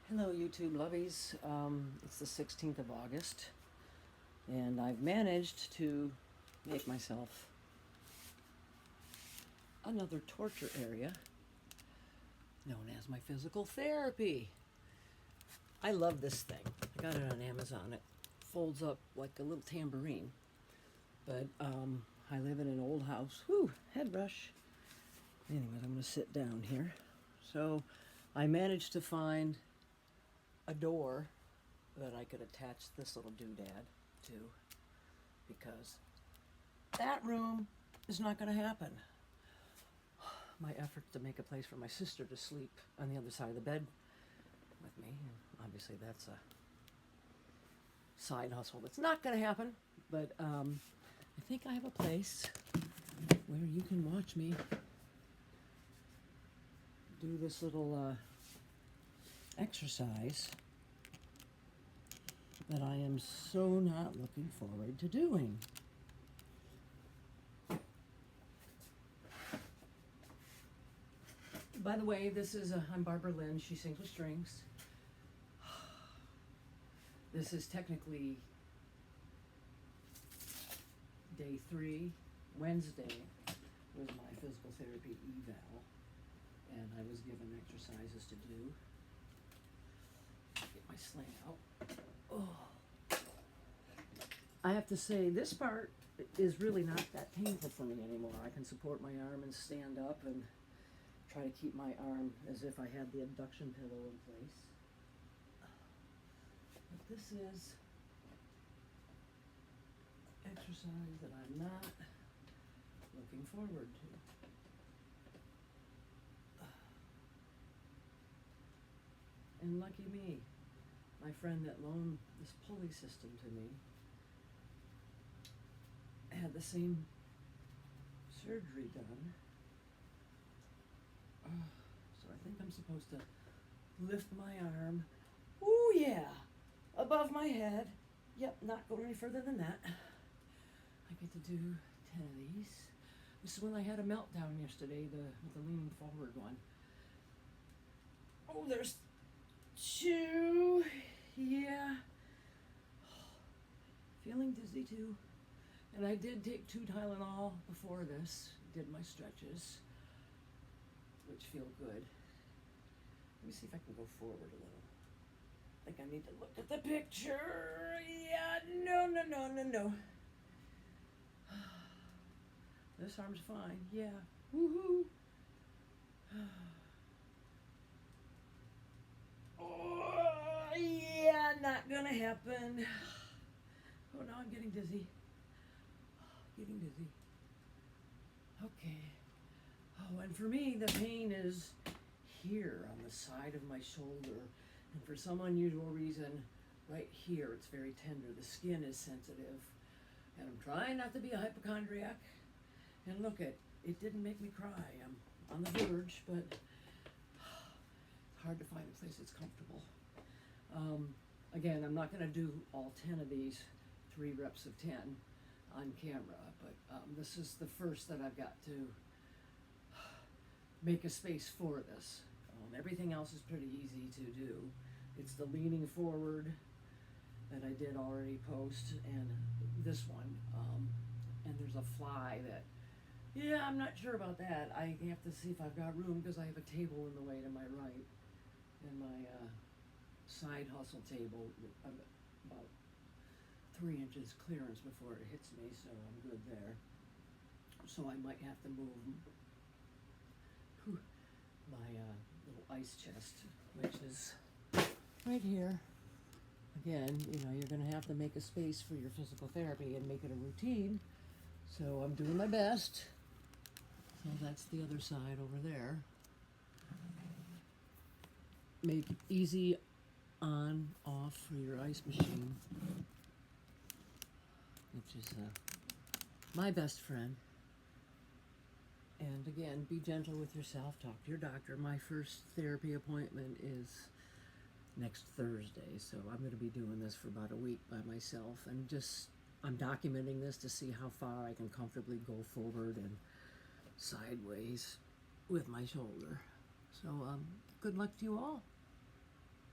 Hello YouTube lovies, it's the 16th of August and I've managed to make myself another torture area known as my physical therapy. I love this thing. I got it on Amazon. It folds up like a little tambourine, but I live in an old house. Whew, head rush. Anyways, I'm going to sit down here. So I managed to find a door that I could attach this little doodad to, because that room is not going to happen. My effort to make a place for my sister to sleep on the other side of the bed with me, and obviously that's a side hustle that's not going to happen, but I think I have a place where you can watch me do this little exercise that I am so not looking forward to doing. By the way, I'm Barbara Lynn. She sings with strings. This is technically day 3. Wednesday was my physical therapy eval, and I was given exercises to do. Get my sling out. Oh. I have to say, this part is really not that painful for me anymore. I can support my arm and stand up and try to keep my arm as if I had the abduction pillow in place. But this is exercise that I'm not looking forward to. And lucky me, my friend that loaned this pulley system to me had the same surgery done. So I think I'm supposed to lift my arm, ooh yeah, above my head. Yep, not going any further than that. I get to do 10 of these. This is when I had a meltdown yesterday, with the leaning forward one. Oh, there's 2, yeah. Feeling dizzy too. And I did take 2 Tylenol before this, did my stretches, which feel good. Let me see if I can go forward a little. I think I need to look at the picture. Yeah, no. This arm's fine, yeah. Woohoo. Oh, yeah, not gonna happen. Oh, now I'm getting dizzy. Okay. Oh, and for me, the pain is here on the side of my shoulder. And for some unusual reason, right here, it's very tender. The skin is sensitive. And I'm trying not to be a hypochondriac. And look, it didn't make me cry. I'm on the verge, but it's hard to find a place that's comfortable. Again, I'm not going to do all 10 of these 3 reps of 10 on camera, but this is the first that I've got to make a space for this. Everything else is pretty easy to do. It's the leaning forward that I did already post, and this one, and there's a fly that, yeah, I'm not sure about that. I have to see if I've got room, because I have a table in the way to my right, and my side hustle table, about 3 inches clearance before it hits me, so I'm good there. So I might have to move my little ice chest, which is right here. Again, you're going to have to make a space for your physical therapy and make it a routine. So I'm doing my best. So that's the other side over there. Make easy on, off for your ice machine, which is my best friend. And again, be gentle with yourself. Talk to your doctor. My first therapy appointment is next Thursday, so I'm going to be doing this for about a week by myself, and I'm documenting this to see how far I can comfortably go forward and sideways with my shoulder. So good luck to you all.